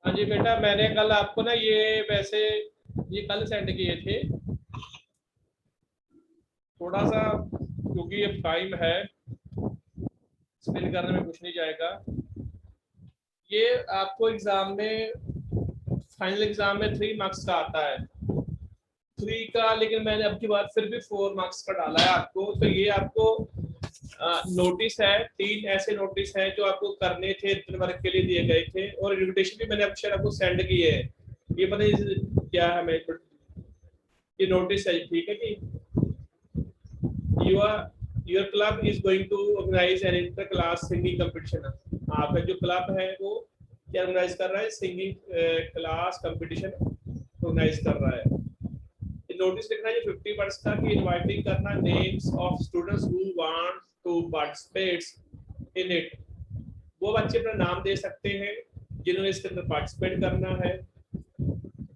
हाँ जी बेटा, मैंने कल आपको ना ये वैसे ये कल सेंड किए थे। थोड़ा सा क्योंकि अब टाइम है, स्पिन करने में कुछ नहीं जाएगा। ये आपको एग्जाम में, फाइनल एग्जाम में 3 मार्क्स का आता है, 3 का, लेकिन मैंने अब की बार फिर भी 4 मार्क्स का डाला है आपको। तो ये आपको नोटिस है, 3 ऐसे नोटिस है जो आपको करने थे, दिन वर्क के लिए दिए गए थे, और इन्विटेशन भी मैंने अब शायद आपको सेंड किए है। ये पता नहीं क्या है, मैं ये नोटिस है, ठीक है कि your club is going to organize an inter class singing competition. आपका जो क्लब है वो क्या ऑर्गेनाइज कर रहा है, सिंगिंग क्लास कंपटीशन ऑर्गेनाइज कर रहा है। नोटिस लिखना है 50 वर्ड्स का, कि इनवाइटिंग करना names of students who want to participate in it. वो बच्चे अपना नाम दे सकते हैं जिन्होंने इसके अंदर पार्टिसिपेट करना है।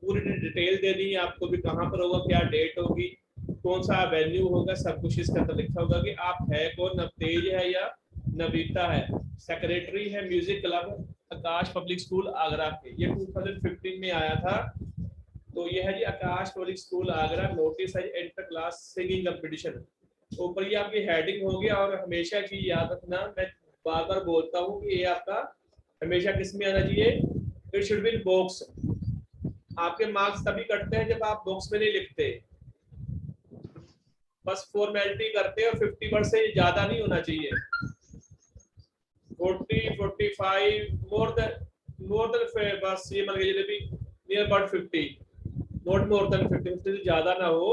पूरी डिटेल देनी है आपको भी, कहाँ पर होगा, क्या डेट होगी, कौन सा वेन्यू होगा, सब कुछ इसके अंदर लिखा होगा कि आप है कौन, नवतेज है या नवीता है। सेक्रेटरी है म्यूजिक क्लब आकाश पब्लिक स्कूल आगरा के, ये 2015 में आया था। तो ये है जी आकाश पब्लिक स्कूल आगरा, नोटिस है इंटर क्लास सिंगिंग कंपटीशन। ऊपर ये आपकी हेडिंग होगी। और हमेशा चीज याद रखना, मैं बार बार बोलता हूँ कि ये आपका हमेशा किस में आना चाहिए, it should be in box. आपके मार्क्स तभी कटते हैं जब आप बॉक्स में नहीं लिखते, बस फॉर्मेलिटी करते हैं। और 50 से ज्यादा नहीं होना चाहिए। 40, 45, मोर देन बस ये मान के चलिए भी near about 50, not more than 50, 50 से ज्यादा ना हो।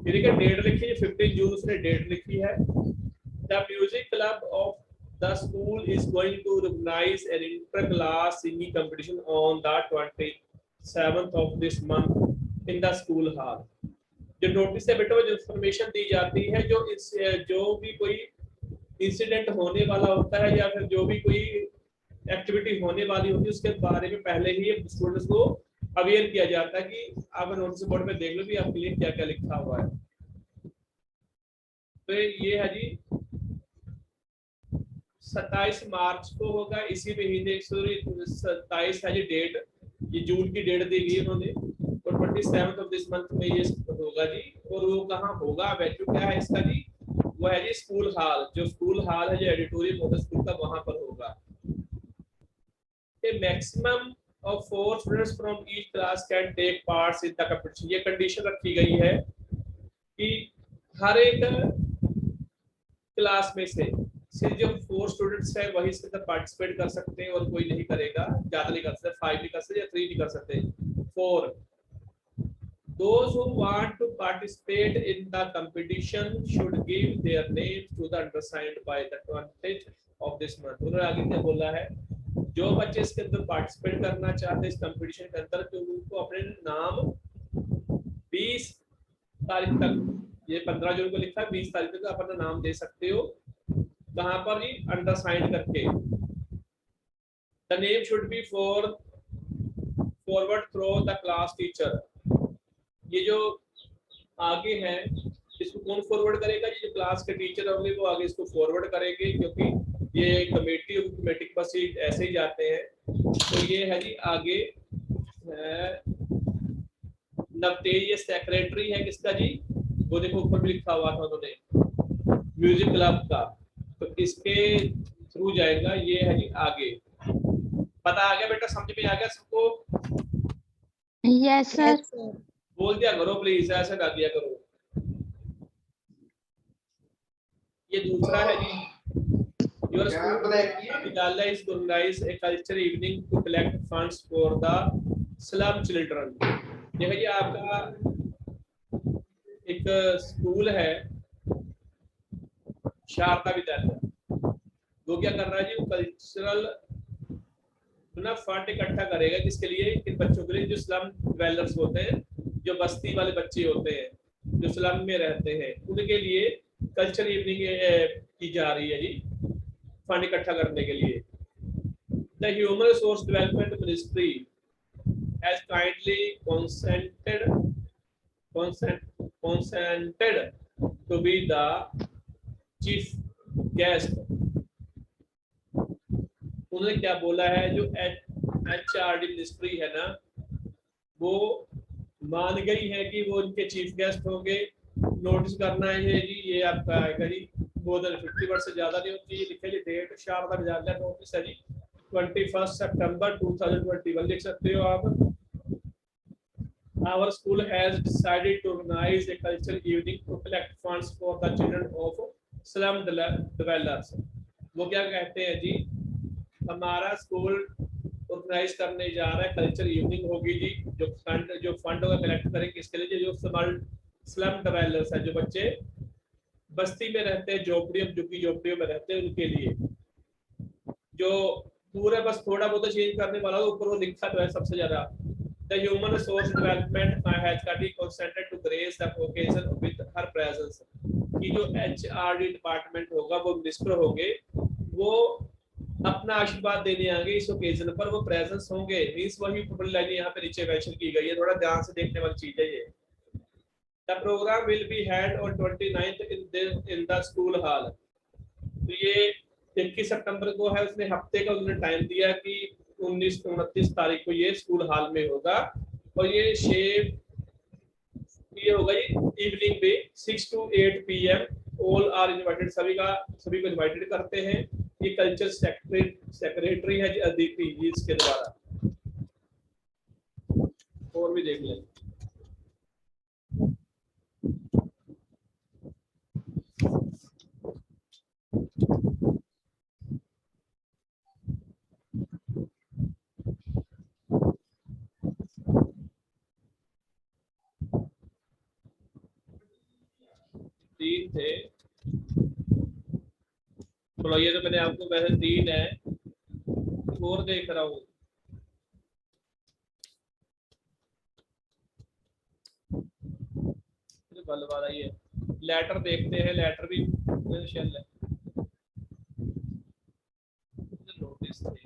ये देखिए डेट लिखी है, 15 जून उसने डेट लिखी है। The music club of the school is going to organize an inter class singing competition on the 27th of this month in the school hall. जो नोटिस है बेटा, वो जो इन्फॉर्मेशन दी जाती है, जो भी कोई इंसिडेंट होने वाला होता है या फिर जो भी कोई एक्टिविटी होने वाली होती है, उसके बारे में पहले ही स्टूडेंट्स को अवेयर किया जाता है कि आप नोटिस बोर्ड में देख लो भी आपके लिए क्या क्या लिखा हुआ है। तो ये है जी 27 मार्च को होगा, इसी महीने, सॉरी 27 है जी डेट, ये जून की डेट दी गई उन्होंने। और 27 ऑफ दिस मंथ में ये होगा जी। और वो कहाँ होगा, वेन्यू क्या है इसका जी, वो है जी स्कूल हॉल। जो स्कूल हॉल है जो एडिटोरियम होगा स्कूल का, वहां पर होगा। A maximum of 4 students from each class can take parts in the competition। ये कंडीशन रखी गई है कि हर एक क्लास में से सिर्फ जो 4 स्टूडेंट्स हैं वही इसके अंदर पार्टिसिपेट कर सकते हैं, और कोई नहीं करेगा, ज्यादा नहीं कर सकते, 5 नहीं कर सकते या 3 नहीं कर सकते, 4। Those who want to participate in the competition should give their names to the undersigned by the 20th of this month। उन्होंने आगे क्या बोला है, जो बच्चे इसके अंदर पार्टिसिपेट करना चाहते हैं इस कंपटीशन के अंदर, तो उनको अपने नाम 20 तारीख तक, ये 15 जून को लिखा है, 20 तारीख तक अपना नाम दे सकते हो। कहाँ पर ही, अंडरसाइंड करके। The name should be forward through the class teacher. ये जो आगे है इसको कौन फॉरवर्ड करेगा, ये जो क्लास के टीचर होंगे वो आगे इसको फॉरवर्ड करेंगे, क्योंकि ये कमेटी कमेटी पर सीट ऐसे ही जाते हैं। तो ये है जी आगे नवतेज, ये सेक्रेटरी है किसका जी, वो देखो ऊपर भी लिखा हुआ था उन्होंने, म्यूजिक क्लब का। तो इसके थ्रू जाएगा। ये है जी आगे, पता आ गया बेटा, समझ में आ गया सबको? Yes sir. बोल दिया करो प्लीज, ऐसे कर दिया करो। ये दूसरा है जी, your school विद्यालय is organize a culture evening to collect funds for the slum children। ये है जी आपका एक स्कूल है शारदा विद्यालय, वो क्या कर रहा है जी, वो कल्चरल ना फंड इकट्ठा करेगा, किसके लिए, इन बच्चों के लिए जो स्लम डिवेलपर्स होते हैं, जो बस्ती वाले बच्चे होते हैं जो स्लम में रहते हैं, उनके लिए कल्चर इवनिंग की जा रही है जी, फंड इकट्ठा करने के लिए। The human resource development ministry has kindly consented to be the chief guest। उन्होंने क्या बोला है, जो HRD मिनिस्ट्री है ना, वो मान गई है कि वो उनके चीफ गेस्ट होंगे। नोटिस करना है जी, ये आपका आएगा जी मोर देन 50 वर्ड से ज्यादा नहीं होती। लिखे जी डेट शाम तक ज्यादा नोटिस है जी 21 सितंबर 2021 लिख सकते हो आप। Our school has decided to organize a cultural evening to collect funds for the children of slum dwellers। वो क्या कहते हैं जी, हमारा स्कूल ऑर्गेनाइज करने जा रहा है कल्चर इवनिंग होगी जी, जो फंड होगा कलेक्ट करेंगे इसके लिए जो स्लम डिवेलपर्स है, जो बच्चे बस्ती में रहते हैं, झोपड़ियों में रहते हैं, उनके लिए जो पूरा बस थोड़ा बहुत चेंज करने वाला हो, ऊपर वो लिखा तो है सबसे ज्यादा। The human resource development has got to concentrate to grace the occasion with her presence। कि जो HRD डिपार्टमेंट होगा, वो मिनिस्टर होंगे, वो अपना आशीर्वाद देने आएंगे इस ओकेजन पर, वो प्रेजेंस होंगे। मींस वही ऊपर लाइन यहाँ पे नीचे मेंशन की गई है, थोड़ा ध्यान से देखने वाली चीज है ये। The program will be held on 29th in the school hall। तो ये 21 सितंबर को है, उसने हफ्ते का उन्होंने टाइम दिया कि 29 तारीख को ये स्कूल हॉल में होगा। और ये होगा ये इवनिंग पे 6 to 8 PM। All are invited, सभी को इनवाइटेड करते हैं। ये कल्चर सेक्रेटरी है जी अदिति जी, इसके द्वारा। और भी देख लें। तीन थे, चलो ये तो मैंने आपको वैसे 3 है, और देख रहा हूँ। बल वाला ये लेटर देखते हैं, लेटर भी शेल है, नोटिस थे।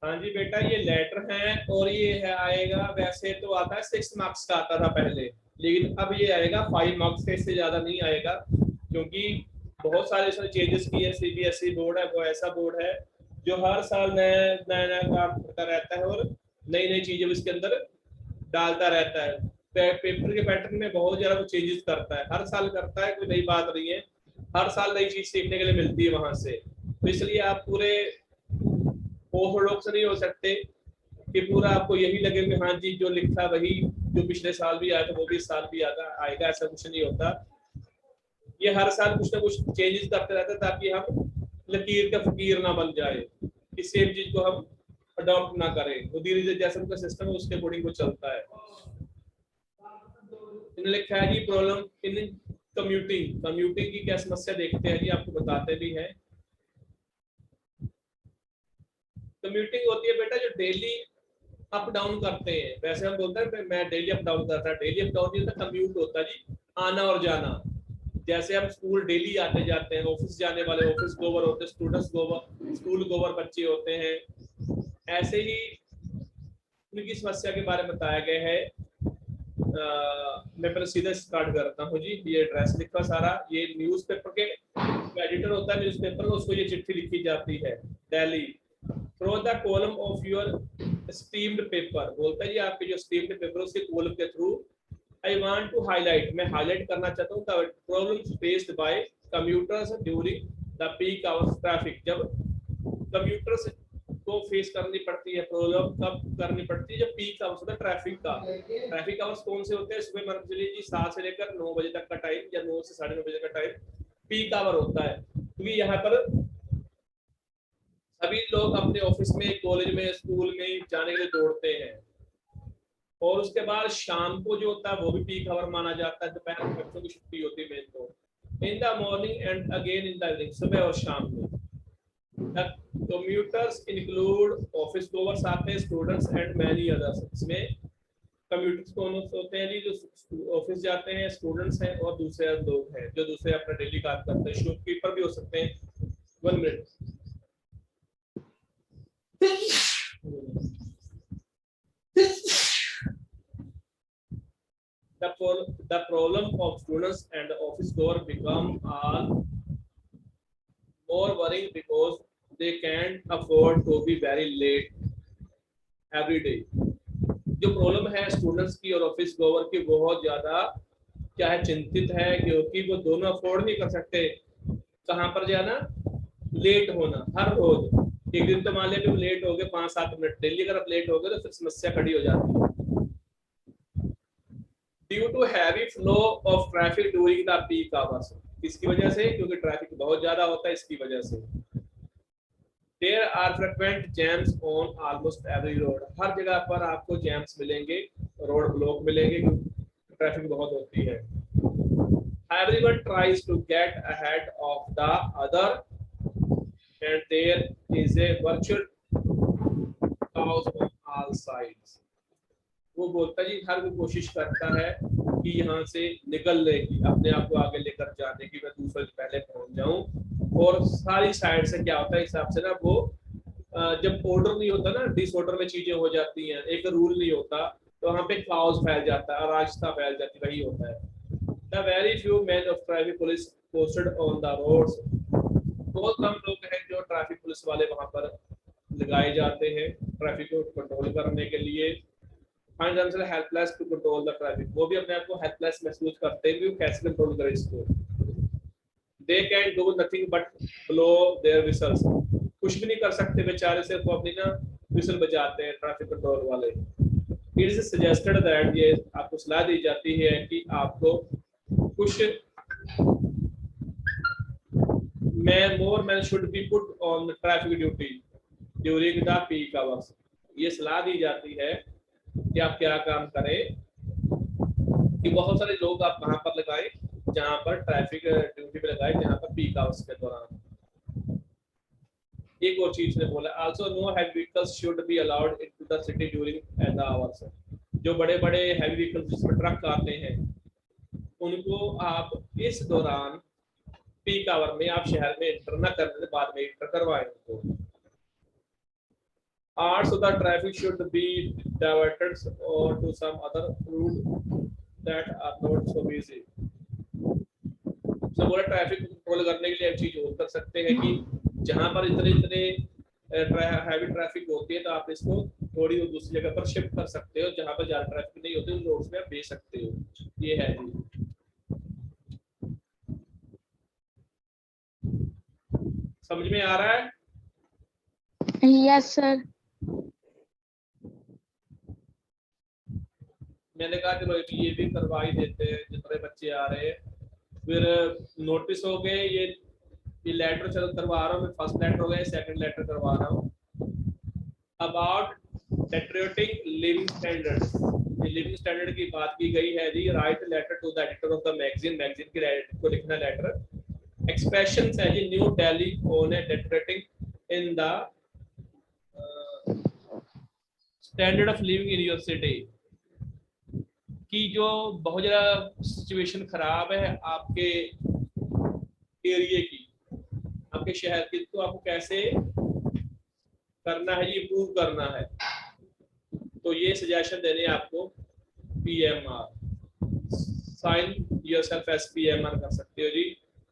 हाँ जी बेटा, ये लेटर है और ये है आएगा, वैसे तो आता है 6 मार्क्स का आता था पहले, लेकिन अब ये आएगा 5 मार्क्स का, इससे ज्यादा नहीं आएगा, क्योंकि बहुत सारे इसमें चेंजेस किए। CBSE बोर्ड है, वो ऐसा बोर्ड है जो हर साल नया काम करता रहता है और नई नई चीजें इसके अंदर डालता रहता है। पेपर के पैटर्न में बहुत ज्यादा वो चेंजेस करता है, हर साल करता है, कोई नई बात नहीं है, हर साल नई चीज सीखने के लिए मिलती है वहां से। तो इसलिए आप पूरे ऑर्थोडॉक्स नहीं हो सकते कि पूरा आपको यही लगे कि हाँ जी जो लिखा वही जो पिछले साल भी आया था वो भी इस साल भी आएगा, ऐसा कुछ नहीं होता। ये हर साल कुछ ना कुछ चेंजेस करते रहते हैं ताकि हम लकीर का फकीर ना बन जाए, इस सेम चीज को हम अडॉप्ट ना करें। वो धीरे धीरे जैसा उनका सिस्टम है उसके अकॉर्डिंग वो चलता है। इन्होंने लिखा है जी प्रॉब्लम इन कम्यूटिंग की क्या समस्या देखते हैं जी, आपको बताते भी हैं। कम्यूटिंग होती है बेटा जो डेली अप डाउन करते हैं, वैसे हम बोलते हैं मैं डेली अप डाउन करता है, डेली अप डाउन नहीं होता, कम्यूट होता है जी, आना और जाना। जैसे हम स्कूल डेली आते जाते हैं, ऑफिस जाने वाले ऑफिस गोवर होते हैं, स्टूडेंट्स गोवर, स्कूल गोवर बच्चे होते हैं, ऐसे ही उनकी समस्या के बारे में बताया गया है। मैं पहले सीधा स्टार्ट करता हूँ जी। ये एड्रेस लिखा सारा, ये न्यूज़पेपर के एडिटर होता है न्यूज़पेपर का, उसको ये चिट्ठी लिखी जाती है। Delhi through the column of your esteemed paper, बोलता है जी आपके जो स्टीम्ड पेपर उसके कॉलम के through I want to highlight, मैं हाईलाइट करना चाहता हूँ the problems faced by commuters during the peak hours traffic. जब कम्यूटर्स को फेस करनी पड़ती है प्रॉब्लम, कब करनी पड़ती है, जब पीक आवर्स होता है ट्रैफिक का। ट्रैफिक आवर्स कौन से होते हैं? सुबह मान चलिए जी 7 से लेकर 9 बजे तक का टाइम, या 9 से 9:30 बजे का टाइम पीक आवर होता है, क्योंकि यहाँ पर सभी लोग अपने ऑफिस में, कॉलेज में, स्कूल में जाने के लिए दौड़ते हैं। और उसके बाद शाम को जो होता है वो भी पीक आवर माना जाता है, दोपहर में बच्चों की छुट्टी होती है मेन तो। In the morning and again in the evening, सुबह और शाम में। कम्यूटर्स इंक्लूड ऑफिस गोवर्स आते हैं, स्टूडेंट्स एंड मैनी अदर्स। इसमें कम्यूटर्स कौन होते हैं जी? जो ऑफिस जाते हैं, स्टूडेंट्स हैं, और दूसरे लोग हैं जो दूसरे अपना डेली काम करते हैं, शॉपकीपर भी हो सकते हैं। 1 minute. The problem of students and the office goer become all more worrying because they can't afford to be very late every day. जो प्रॉब्लम है स्टूडेंट्स की और ऑफिस गोवर की बहुत ज्यादा क्या है, चिंतित है, क्योंकि वो दोनों अफोर्ड नहीं कर सकते कहाँ पर जाना, लेट होना हर रोज। एक दिन तो मान लिया लेट हो गए 5-7 मिनट, डेली अगर आप लेट हो गए तो फिर समस्या खड़ी हो जाती है। Due to heavy flow of traffic during the peak hours, इसकी वजह से, क्योंकि ट्रैफिक बहुत ज्यादा होता है इसकी वजह से। There are frequent jams on almost every road, हर जगह पर आपको जैम्स मिलेंगे, रोड ब्लॉक मिलेंगे, ट्रैफिक बहुत होती है। Everyone tries to get ahead of the other and there is a virtual chaos on all sides. वो बोलता जी हर कोई कोशिश करता है कि यहाँ से निकलने की, अपने आप को आगे लेकर जाने की, मैं दूसरे से पहले पहुंच जाऊं। और सारी साइड से क्या होता है हिसाब से ना, वो जब ऑर्डर नहीं होता ना, डिसऑर्डर में चीजें हो जाती हैं, एक रूल नहीं होता, तो वहाँ पे काउस फैल जाता है, अराजकता फैल जाती है, वही होता है। The very few men of traffic police posted on the roads, बहुत कम लोग हैं जो ट्रैफिक पुलिस वाले वहाँ पर लगाए जाते हैं ट्रैफिक को कंट्रोल करने के लिए। find themselves helpless to control the traffic, वो भी अपने आप को हेल्पलेस महसूस करते हैं कि वो कैसे कंट्रोल करें इसको। They can do nothing but blow their whistles, कुछ भी नहीं कर सकते बेचारे, सिर्फ अपनी ना विसल बजाते हैं ट्रैफिक कंट्रोल वाले। It is suggested that, ये आपको सलाह दी जाती है कि आपको कुछ more men should be put on the traffic duty during the peak hours, ये सलाह दी जाती है कि आप क्या काम करें कि बहुत सारे लोग आप वहां पर लगाएं जहां पर ट्रैफिक ड्यूटी पे लगाएं, जहां पर पीक आवर्स के दौरान। एक और चीज ने बोला, also know heavy vehicles should be allowed into the city during the hours, जो बड़े बड़े हैवी व्हीकल्स जिसमें ट्रक आते हैं उनको आप इस दौरान पीक आवर में आप शहर में एंटर न करने से बाद में एंटर करवाएं उनको। Hours of the traffic should be diverted or to some other route that are not so busy. सब बोला ट्रैफिक कंट्रोल करने के लिए एक चीज और कर सकते हैं कि जहां पर इतने हैवी ट्रैफिक होती है तो आप इसको थोड़ी और दूसरी जगह पर शिफ्ट कर सकते हो, जहां पर ज्यादा ट्रैफिक नहीं होती उन रोड्स में आप भेज सकते हो। ये है जी, समझ में आ रहा है? Yes sir. मैंने कहा चलो ये भी करवा ही देते हैं, जितने बच्चे आ रहे हैं। फिर नोटिस हो गए, ये लेटर चलो करवा रहा हूँ मैं, फर्स्ट लेटर हो गया, सेकंड लेटर करवा रहा हूँ। अबाउट deteriorating living standards, ये लिविंग स्टैंडर्ड की बात की गई है जी। Write letter to the editor of the magazine, magazine के एडिटर को लिखना लेटर। एक्सप्रेशंस है जी, new Delhi on a deteriorating in the standard of living in your city, कि जो बहुत ज़्यादा सिचुएशन खराब है आपके एरिया की, आपके शहर की, तो आपको कैसे करना है, इम्प्रूव करना है। तो ये सजेशन देने आपको PMR, sign yourself as PMR कर सकते हो जी।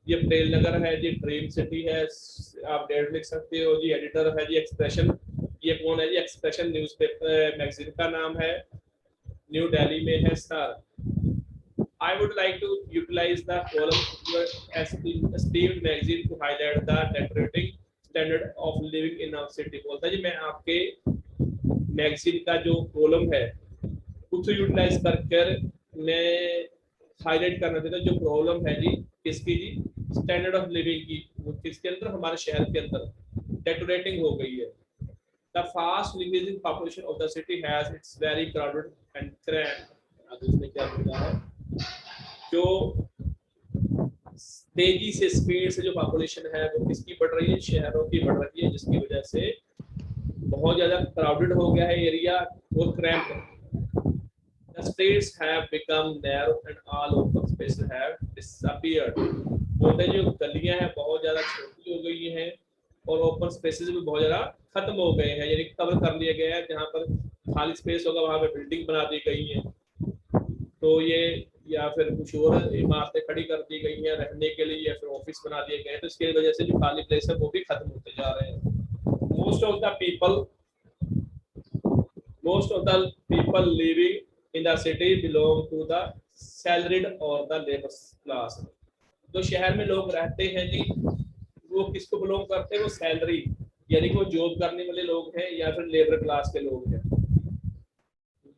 ये पटेल नगर है जी, ड्रीम सिटी है, आप डेट लिख सकते हो जी। एडिटर है जी एक्सप्रेशन, ये कौन है जी? एक्सप्रेशन न्यूज़पेपर मैगजीन का नाम है, न्यू दिल्ली में है sir. I would like to utilize the column of your esteemed magazine to highlight the deteriorating standard of living in our city। बोलता जी मैं आपके मैगजीन का जो कॉलम है उसको यूटिलाइज कर मैं हाईलाइट करना चाहता हूँ जो प्रॉब्लम है जी, किसकी जी? स्टैंडर्ड ऑफ लिविंग की, वो किसके अंदर? हमारे शहर के अंदर डेटोरेटिंग हो गई है। The fast increasing population of the city has its very crowded and cramped। अब इसमें क्या होता है, जो तेजी से स्पीड से जो पॉपुलेशन है वो किसकी बढ़ रही है? शहरों की बढ़ रही है, जिसकी वजह से बहुत ज्यादा क्राउडेड हो गया है एरिया और cramped. The streets have become narrow and all open spaces have disappeared। बोलते जो गलियां हैं बहुत ज्यादा छोटी हो गई हैं और ओपन स्पेसेस भी बहुत ज़्यादा खत्म हो गए हैं, यानी कवर कर लिए गए हैं। जहाँ पर खाली स्पेस होगा वहाँ पे बिल्डिंग बना दी गई है, तो ये या फिर कुछ और इमारतें खड़ी कर दी गई हैं रहने के लिए, या फिर ऑफिस बना दिए गए हैं। तो इसकी वजह से जो खाली प्लेस है वो भी खत्म होते जा रहे हैं। Most of the people living in the city belong to the salaried और द लेबर क्लास। जो शहर में लोग रहते हैं जी, वो किसको बिलोंग करते हैं? वो सैलरी, यानी कि वो जॉब करने वाले लोग हैं या फिर लेबर क्लास के लोग हैं।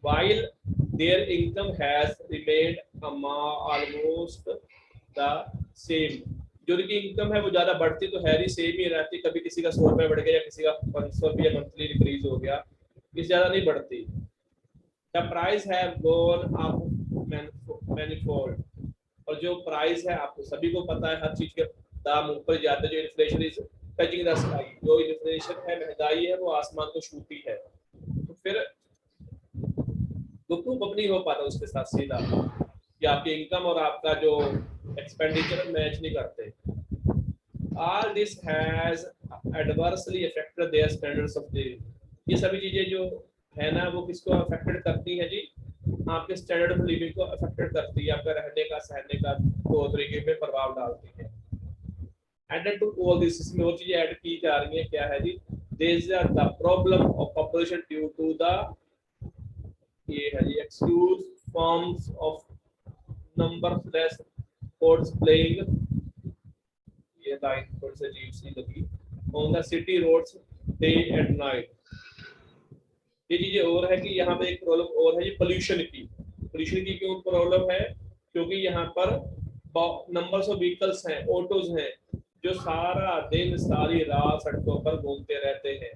While their income has remained almost the same, जो उनकी इनकम है वो ज्यादा बढ़ती तो है ही, सेम ही रहती। कभी किसी का 100 रुपये बढ़ गया या किसी का 500 रुपया मंथली इंक्रीज हो गया, इससे ज्यादा नहीं बढ़ती। The price have gone up manifold, और जो प्राइस है आपको सभी को पता है, हर चीज के दाम ऊपर जाते हैं। जो inflation is touching the sky, जो इन्फ्लेशन है, महंगाई है, वो आसमान को छूती है। तो फिर तो प्रूफ अब नहीं हो पाता उसके साथ सीधा कि आपकी इनकम और आपका जो एक्सपेंडिचर मैच नहीं करते। All this has adversely affected their standards of living. ये सभी चीजें जो है ना, वो किसको अफेक्टेड करती है जी? आपके स्टैंडर्ड ऑफ लिविंग को अफेक्टेड करती है, आपका रहने का सहने का तौर तरीके पे प्रभाव डालती है। एडेड टू ऑल दिस, इसमें और चीजें ऐड की जा रही है। क्या है जी? There is the problem of population due to the, ये है जी, excuse forms of numberless codes playing, ये लाइन थोड़ी सी अजीब सी लगी, on the city roads day and night. ये चीजें और है कि यहाँ पे एक प्रॉब्लम और है, ये पोल्यूशन की। पोल्यूशन की क्यों प्रॉब्लम है? क्योंकि यहाँ पर नंबर्स ऑफ व्हीकल्स हैं, ऑटोज हैं, जो सारा दिन सारी रात सड़कों पर घूमते रहते हैं।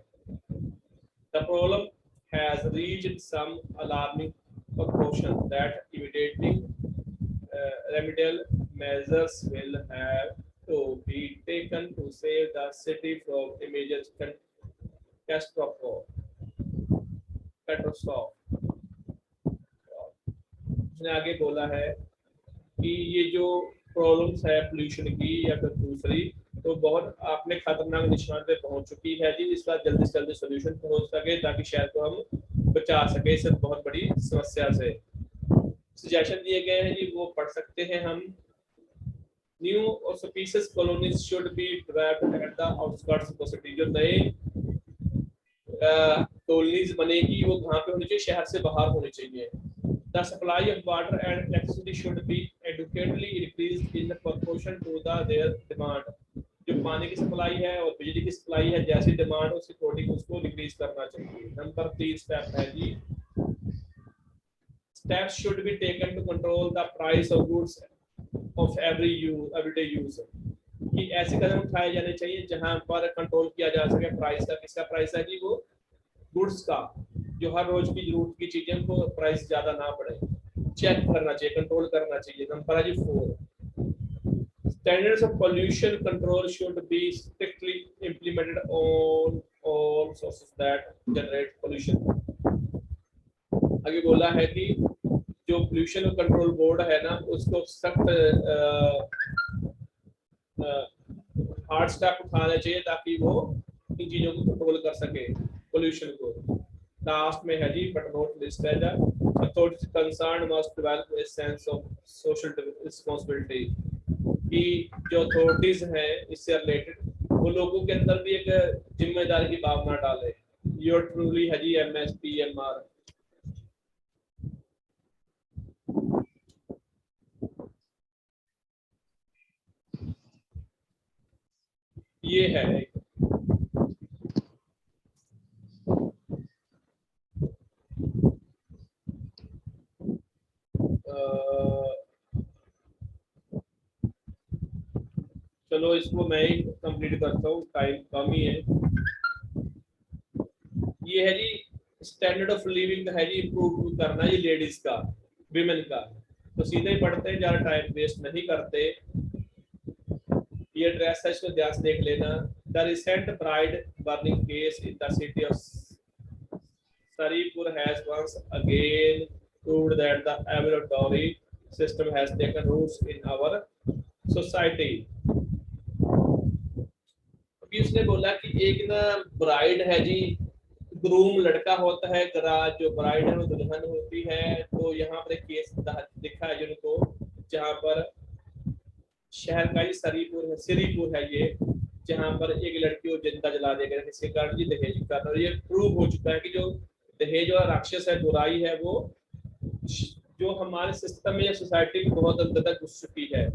The problem has reached some alarming proportion that immediate remedial measures will have to be taken to save the city from immediate catastrophe. उसने आगे बोला है कि ये जो प्रॉब्लम्स है पोल्यूशन की या फिर दूसरी, तो बहुत आपने खतरनाक निशान पे पहुंच चुकी है जी। इसका जल्दी से जल्दी सोल्यूशन पहुंच सके ताकि शहर को हम बचा सके इस बहुत बड़ी समस्या से। सजेशन दिए गए हैं जी, वो पढ़ सकते हैं हम। न्यू और species colonies should be developed at the outskirts of the city. जो नए कॉलोनीज बनेगी वो कहाँ पे होनी चाहिए? शहर से बाहर होनी चाहिए। The supply of water and electricity should be adequately increased in proportion to their demand. जो पानी की सप्लाई है और बिजली की सप्लाई है, जैसी डिमांड उसके अकॉर्डिंग उसको डिक्रीज करना चाहिए। नंबर 3 स्टेप है जी, steps should be taken to control the price of goods of everyday use। कि ऐसे कदम उठाए जाने चाहिए जहां पर कंट्रोल किया जा सके प्राइस का। किसका प्राइस है जी? वो गुड्स का, जो हर रोज की जरूरत की चीजें को प्राइस ज्यादा ना बढ़े, चेक करना चाहिए, कंट्रोल करना चाहिए। नंबर है जी 4, standards of pollution control should be strictly implemented on all sources that generate pollution। आगे बोला है कि जो पोल्यूशन कंट्रोल बोर्ड है ना, उसको सख्त हार्ड स्टेप उठाने चाहिए ताकि वो इन चीजों को कंट्रोल कर सके, पोल्यूशन को। लास्ट में है जी, बट नॉट लिस्ट है, authorities concerned must develop a sense of social responsibility। कि जो अथॉरिटीज हैं इससे रिलेटेड, वो लोगों के अंदर भी एक जिम्मेदारी की भावना डाले। योर ट्रूली है जी MSPMR। ये है चलो इसको मैं ही कंप्लीट करता हूँ, टाइम कम ही है। ये है जी स्टैंडर्ड ऑफ लिविंग है जी, इम्प्रूव करना ये लेडीज का, विमेन का। तो सीधे ही पढ़ते हैं, ज्यादा टाइम वेस्ट नहीं करते। ये एड्रेस है, इसको ध्यान से देख लेना। The recent bride burning case in the city of Saripur has once again proved that the average dowry system has taken roots in our society। क्योंकि उसने बोला कि एक ना ब्राइड है जी, ग्रूम लड़का होता है, जो ब्राइड है वो दुल्हन होती है। तो यहाँ पर एक केस दिखा है जिनको, जहाँ पर शहर का ही सिरीपुर है ये, जहाँ पर एक लड़की को जिंदा जला दिया गया किसी कारण जी दहेज का। और ये प्रूव हो चुका है कि जो दहेज और राक्षस है, बुराई है, वो जो हमारे सिस्टम में या सोसाइटी में बहुत अंदर तक घुस चुकी है।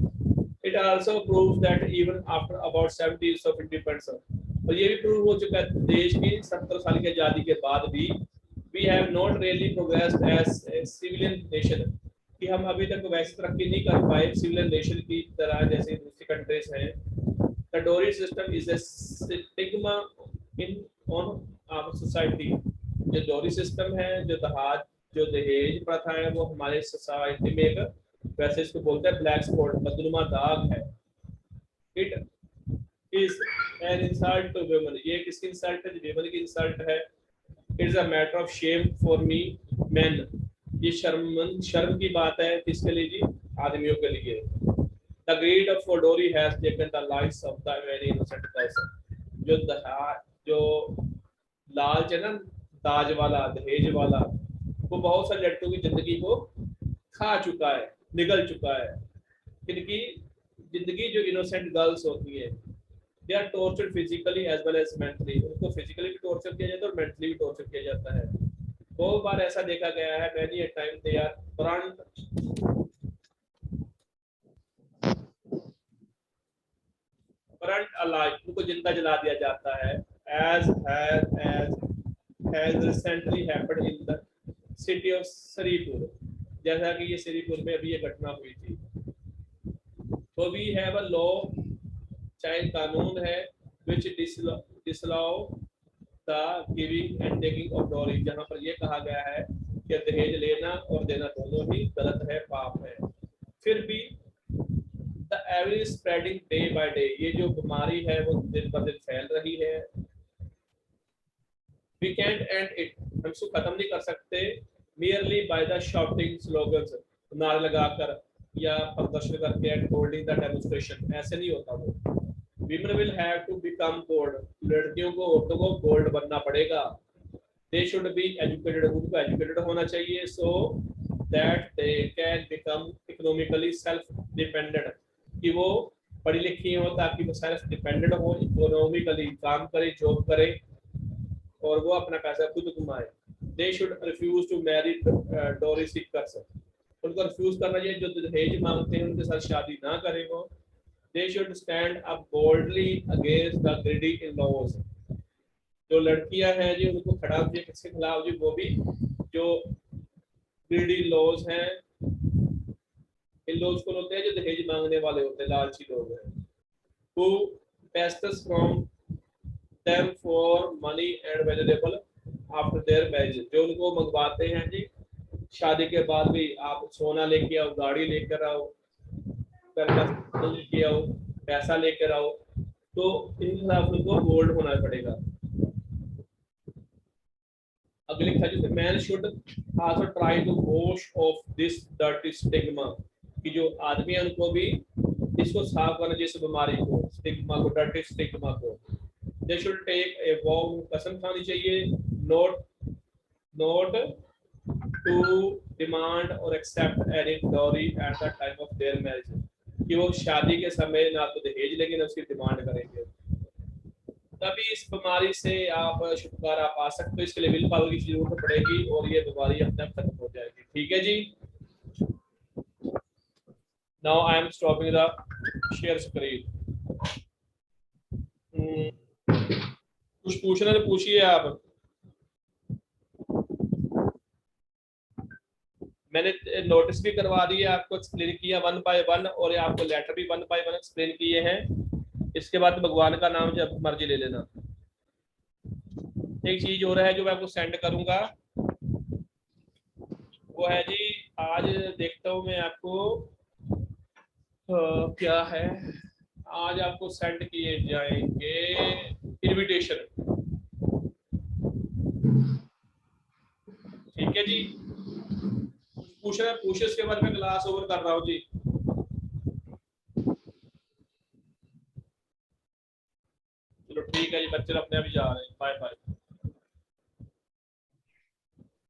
It also proves that even after about 70 years of independence, और ये भी प्रूव हो चुका है देश की 70 साल की आजादी के बाद भी, we have not really progressed as a civilian nation, कि हम अभी तक वैसी तरक्की नहीं कर पाए सिविलियन नेशन की तरह जैसे दूसरी कंट्रीज हैं। The dowry system is a stigma in on our society। जो डोरी सिस्टम है, जो दहेज प्रथा है, वो हमारे सोसाइटी में एक, वैसे इसको बोलते हैं ब्लैक स्पॉट, बदनुमा दाग है। It is an insult to women, ये किसकी इंसल्ट है? वुमेन की इंसल्ट है। It is a matter of shame for me man, ये शर्म की बात है किसके लिए जी? आदमियों के लिए। द ग्रीड ऑफ डोरी has taken the lives of the very innocent person. जो लालच है ना, दाज वाला, दहेज वाला, वो बहुत सारे लड़कों की जिंदगी को खा चुका है, निगल चुका है। इनकी जिंदगी जो इनोसेंट गर्ल्स होती है, they are tortured physically as well as mentally. उनको फिजिकली भी टॉर्चर किया जाता है और मेंटली भी टॉर्चर किया जाता है। बहुत बार ऐसा देखा गया है, many a time they are burnt alive, उनको जिंदा जला दिया जाता है। as recently happened in the city of Saripur, जैसा कि ये श्रीपुर में अभी ये घटना हुई थी। तो वी हैव अ लॉ, चाहे कानून है, which disallow the giving and taking of dowry, जहाँ पर ये कहा गया है कि दहेज लेना और देना दोनों ही गलत है, पाप है। फिर भी the evil is spreading day by day, ये जो बीमारी है वो दिन पर दिन फैल रही है। We can't end it, हम इसको खत्म नहीं कर सकते merely by the shouting slogans, नारे लगाकर या प्रदर्शन करके and holding the demonstration, ऐसे नहीं होता वो। Women will have to become bold, लड़कियों को, औरतों को bold बनना पड़ेगा। They should be educated, उनको educated होना चाहिए, so that they can become economically self-dependent, कि वो पढ़ी लिखी हो ताकि वो सेल्फ डिपेंडेंट हो, इकोनॉमिकली काम करे, जॉब करे और वो अपना पैसा खुद कमाए। They should refuse to marry dowry seekers, उनको रिफ्यूज करना चाहिए जो दहेज मांगते हैं, उनके साथ शादी ना करें वो। They should stand up boldly against the greedy in-laws, जो लड़कियां हैं जी उनको खड़ा होकर किसके खिलाफ जी? वो भी जो ग्रीडी लॉज हैं, इन लोग कौन होते हैं? जो दहेज मांगने वाले होते हैं, लालची लोग हैं। who pesters from them for money and valuable after their marriage, जो उनको मंगवाते हैं जी शादी के बाद भी, आप सोना लेके आओ, गाड़ी लेकर आओ, लेके आओ, पैसा लेकर आओ, तो इन खिलाफ उनको बोल्ड होना पड़ेगा। अगले लिखा man should also try to wash off this dirty stigma, कि जो आदमी है उनको भी इसको साफ करना चाहिए, इस बीमारी को, स्टिग्मा को, डर्टी स्टिग्मा को। They should take a vow, कसम खानी चाहिए, नॉट टू डिमांड और accept any dowry at the time of their marriage, कि वो शादी के समय ना तो दहेज लेंगे ना उसकी डिमांड करेंगे। तभी इस बीमारी से आप छुटकारा पा सकते हो। इसके लिए विल पावर की जरूरत पड़ेगी और ये बीमारी अपने आप खत्म हो जाएगी। ठीक है जी। Now I am stopping the share screen. कुछ पूछना तो पूछिए आप। मैंने नोटिस भी करवा दिया, आपको एक्सप्लेन किया 1 बाय 1, और आपको लेटर भी 1 बाय 1 एक्सप्लेन किए हैं। इसके बाद भगवान का नाम जब मर्जी ले लेना। एक चीज हो रहा है जो मैं आपको सेंड करूंगा, वो है जी, आज देखता हूँ मैं आपको क्या है, आज आपको सेंड किए जाएंगे इनविटेशन। ठीक है जी। पूछे उसके बाद में क्लास ओवर कर रहा हूँ जी। चलो लेक्चर अपने आप ही जा रहे हैं।